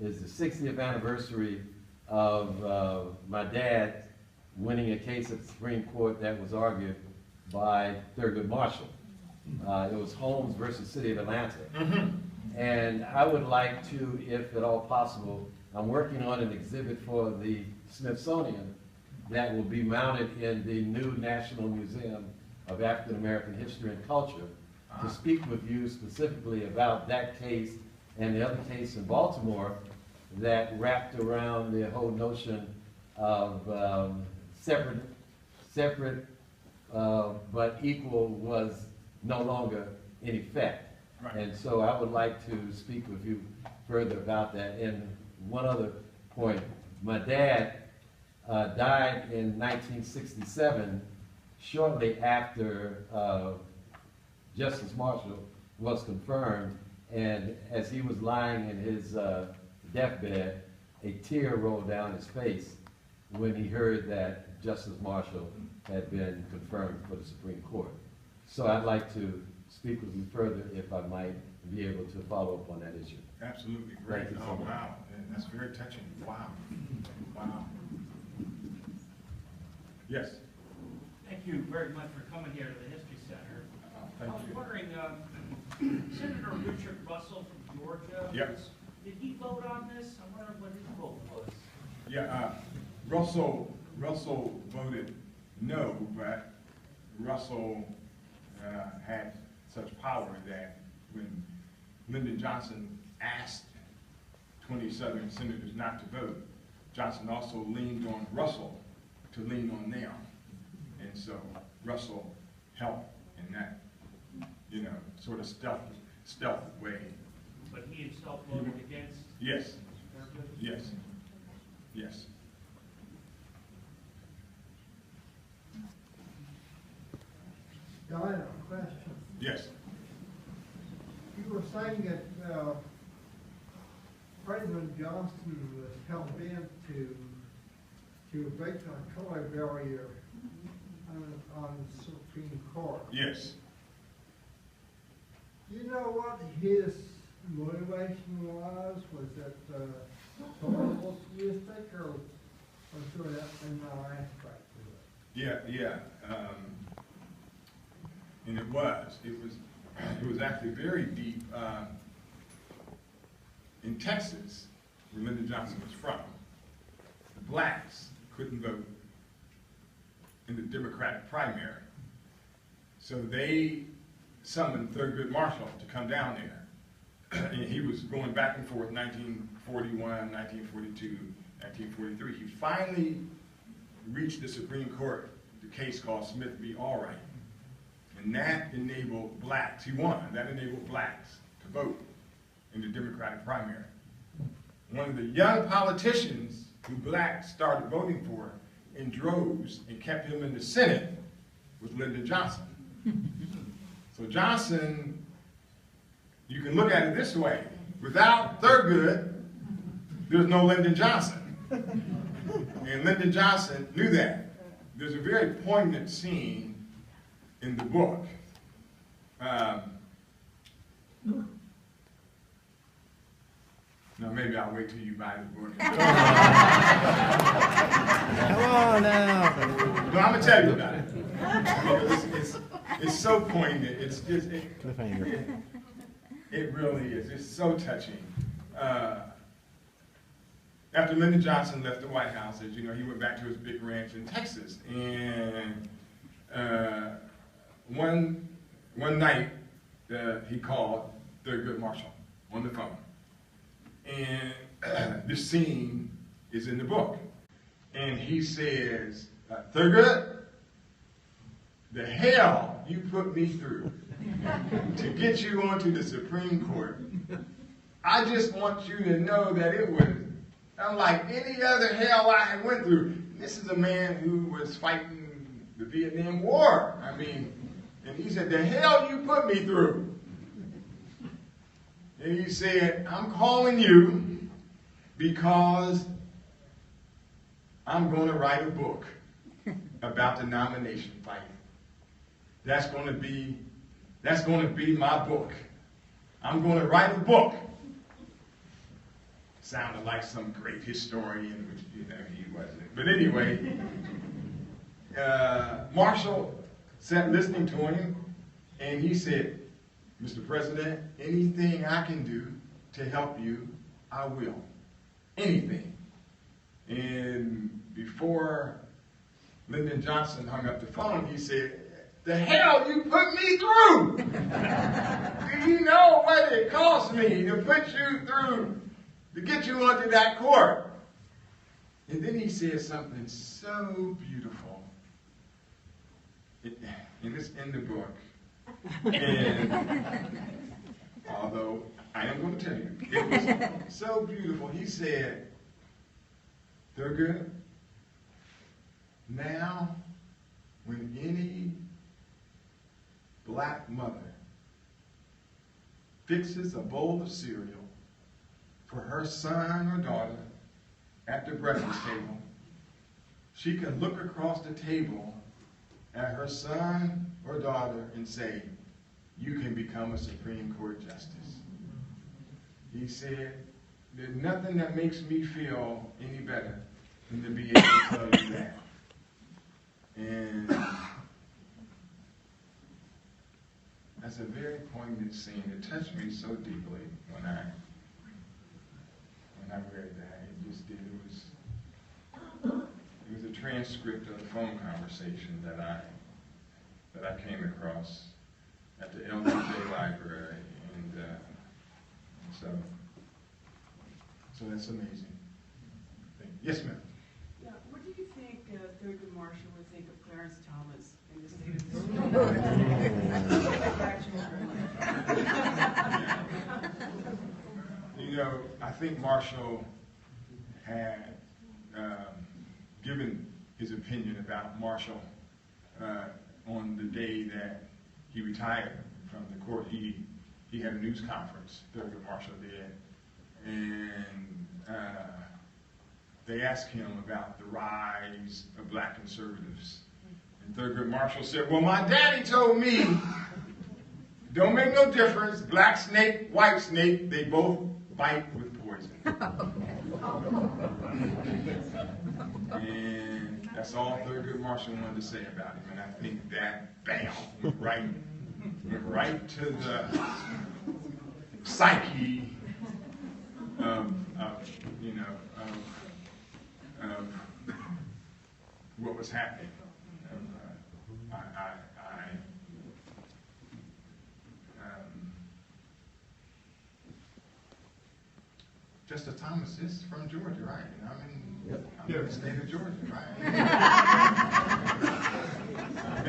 is the 60th anniversary of my dad winning a case at the Supreme Court that was argued by Thurgood Marshall. It was Holmes versus City of Atlanta. And I would like to, if at all possible, I'm working on an exhibit for the Smithsonian that will be mounted in the new National Museum of African American History and Culture to speak with you specifically about that case and the other case in Baltimore that wrapped around the whole notion of separate but equal was no longer in effect. Right. And so I would like to speak with you further about that. And one other point, my dad died in 1967, shortly after Justice Marshall was confirmed, and as he was lying in his deathbed, a tear rolled down his face when he heard that Justice Marshall had been confirmed for the Supreme Court. So I'd like to speak with you further, if I might, be able to follow up on that issue. Absolutely, great. Thank you so Oh, much. wow, and that's very touching. Wow, wow. Yes. Thank you very much for coming here to the History Center. Thank I was you. wondering, Senator Richard Russell from Georgia, Yep. did he vote on this? I'm wondering what his vote was. Yeah, Russell voted no, but Russell had such power that when Lyndon Johnson asked 20 Southern senators not to vote, Johnson also leaned on Russell to lean on them. And so Russell helped in that, sort of stealth way. But he himself voted against? Yes, Thurgood? yes, yes. Yeah, I have a question. Yes. You were saying that President Johnson was hell bent to break the color barrier on the Supreme Court. Yes. Do you know what his motivation was? Was it politicalistic, or was there another aspect to it? Yeah. And it was actually very deep. In Texas, where Lyndon Johnson was from, the blacks couldn't vote in the Democratic primary. So they summoned Thurgood Marshall to come down there. And he was going back and forth, 1941, 1942, 1943. He finally reached the Supreme Court, the case called Smith v. Allwright. And that enabled blacks, he won, that enabled blacks to vote in the Democratic primary. One of the young politicians who blacks started voting for in droves and kept him in the Senate was Lyndon Johnson. So Johnson, you can look at it this way: without Thurgood, there's no Lyndon Johnson. And Lyndon Johnson knew that. There's a very poignant scene in the book. No, maybe I'll wait till you buy the book. Come on now. No, I'm gonna tell you about it. It's so poignant. It's just Cliffhanger. it really is. It's so touching. After Lyndon Johnson left the White House, as you know, he went back to his big ranch in Texas. And one night, he called Thurgood Marshall on the phone. And this scene is in the book. And he says, Thurgood, the hell you put me through to get you onto the Supreme Court, I just want you to know that it was unlike any other hell I had went through. This is a man who was fighting the Vietnam War. I mean, and he said, the hell you put me through. And he said, I'm calling you because I'm going to write a book about the nomination fight. That's going to be my book. I'm going to write a book. sounded like some great historian, which, you know, he wasn't. But anyway, Marshall sat listening to him, and he said, Mr. President, anything I can do to help you, I will. Anything. And before Lyndon Johnson hung up the phone, he said, the hell you put me through! Do you know what it cost me to put you through, to get you onto that court? And then he said something so beautiful. And it's in the book. And although I am going to tell you, it was so beautiful. He said, Thurgood, now when any black mother fixes a bowl of cereal for her son or daughter at the breakfast table, she can look across the table at her son or daughter and say, you can become a Supreme Court justice. He said, there's nothing that makes me feel any better than to be able to tell you that. And that's a very poignant scene. It touched me so deeply when I read that. It just did. It was a transcript of the phone conversation that I came across at the LBJ Library, and so that's amazing. Yes, ma'am. Yeah, what do you think Thurgood Marshall would think of Clarence Thomas in the state of You know, I think Marshall had given his opinion about Marshall on the day that he retired from the court. He had a news conference, Thurgood Marshall did, and they asked him about the rise of black conservatives. And Thurgood Marshall said, well, my daddy told me, don't make no difference, black snake, white snake, they both bite with poison. And that's all Thurgood Marshall wanted to say about him. And I think that, bam, went right to the psyche of what was happening. Justice Thomas is from Georgia, right? I'm in the state of Georgia, right? I'm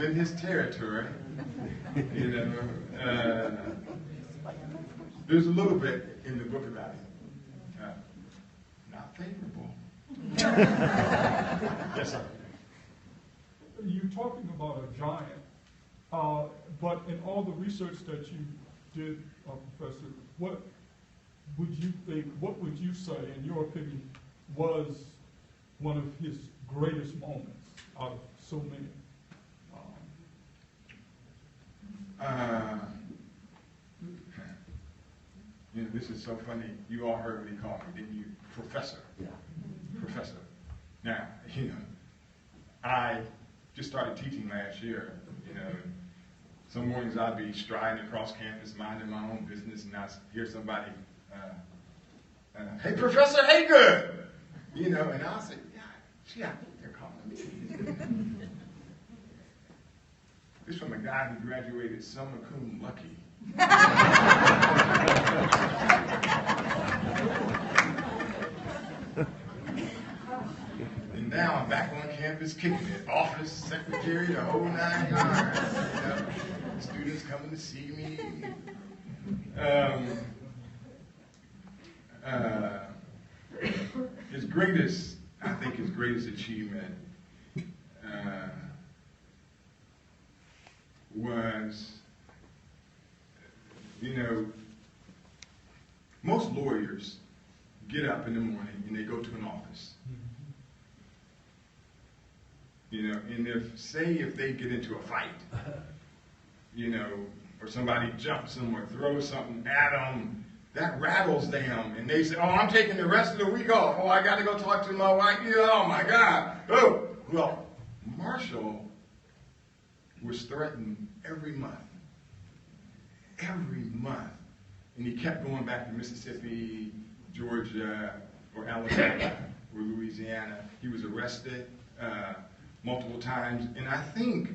in his territory. You know, there's a little bit in the book about him. Not favorable. Yes, sir. You're talking about a giant, but in all the research that you did, Professor, what would you say, in your opinion, was one of his greatest moments out of so many? You know, this is so funny. You all heard what he called me, didn't you? Professor. Yeah. Professor. Now, you know, I just started teaching last year, you know. Some mornings I'd be striding across campus, minding my own business, and I'd hear somebody, hey, Professor Haygood! You know, and I'll say, yeah, gee, I think they're calling me. This from a guy who graduated summa cum laude. And now I'm back on campus kicking it. Office, secretary, the whole 9 yards. You know, students coming to see me. His greatest achievement was, you know, most lawyers get up in the morning and they go to an office. You know, and if they get into a fight, you know, or somebody jumps them or throws something at them, that rattles them. And they say, oh, I'm taking the rest of the week off. Oh, I got to go talk to my wife. Yeah, oh, my God. Oh, well, Marshall was threatened every month. Every month. And he kept going back to Mississippi, Georgia, or Alabama, or Louisiana. He was arrested multiple times. And I think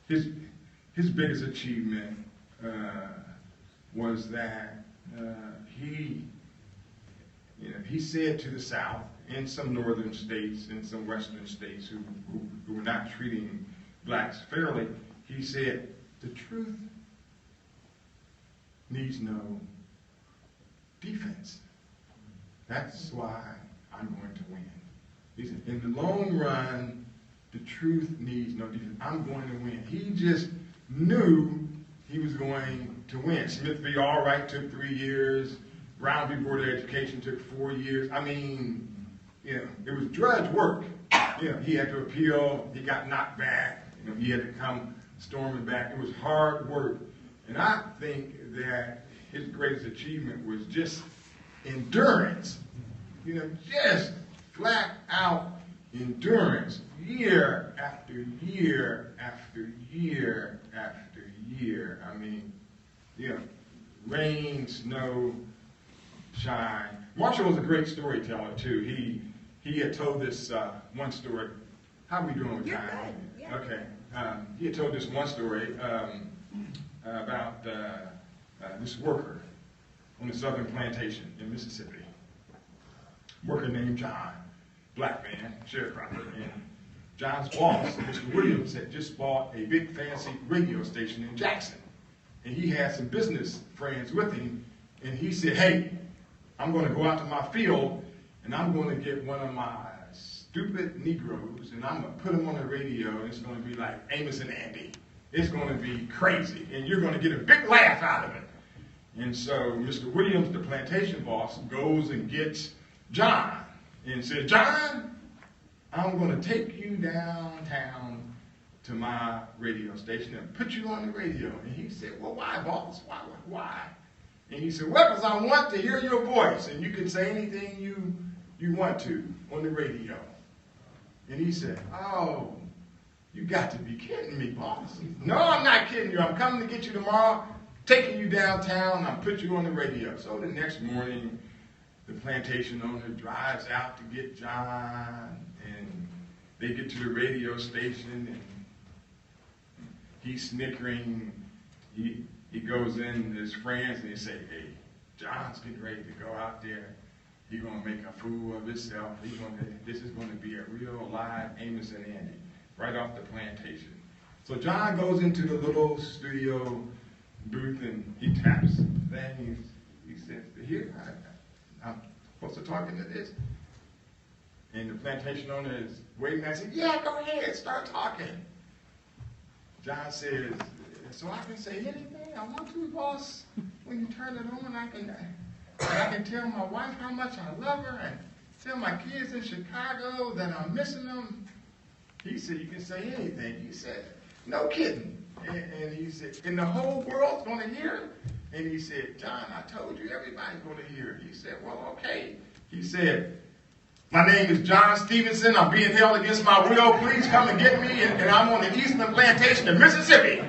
his biggest achievement was that he said to the South, in some northern states, in some western states who were not treating blacks fairly, he said, the truth needs no defense. That's why I'm going to win. He said, in the long run, the truth needs no defense. I'm going to win. He just knew he was going to win. Smith v. Allwright took 3 years. Brown v. Board of Education took 4 years. I mean, it was drudge work. He had to appeal. He got knocked back. He had to come storming back. It was hard work. And I think that his greatest achievement was just endurance. Just flat out endurance. Year after year after year after year. I mean, rain, snow, shine. Marshall was a great storyteller too. He had told this one story. How are we doing with time? You're good. Okay. He had told this one story about this worker on the southern plantation in Mississippi. Worker named John, black man, sharecropper. And John's boss, Mr. Williams, had just bought a big fancy radio station in Jackson. And he had some business friends with him. And he said, hey, I'm going to go out to my field and I'm going to get one of my stupid Negroes and I'm going to put them on the radio and it's going to be like Amos and Andy. It's going to be crazy and you're going to get a big laugh out of it. And so Mr. Williams, the plantation boss, goes and gets John and says, John, I'm going to take you downtown to my radio station and put you on the radio. And he said, well, why, boss? Why? And he said, well, because I want to hear your voice and you can say anything you want to on the radio. And he said, oh, you got to be kidding me, boss. No, I'm not kidding you. I'm coming to get you tomorrow, taking you downtown, I'll put you on the radio. So the next morning, the plantation owner drives out to get John, and they get to the radio station, and he's snickering. He goes in to his friends, and he say, hey, John's getting ready to go out there. He's going to make a fool of himself. This is going to be a real live Amos and Andy, right off the plantation. So John goes into the little studio booth, and he taps things. He says, here, I'm supposed to talk into this? And the plantation owner is waiting. I said, yeah, go ahead, start talking. John says, so I can say anything I want to, boss? When you turn it on, I can tell my wife how much I love her and tell my kids in Chicago that I'm missing them. He said, you can say anything. He said, no kidding. And he said, and the whole world's going to hear it? And he said, John, I told you everybody's going to hear it. He said, well, okay. He said, my name is John Stevenson. I'm being held against my will. Please come and get me. And I'm on the eastern plantation of Mississippi.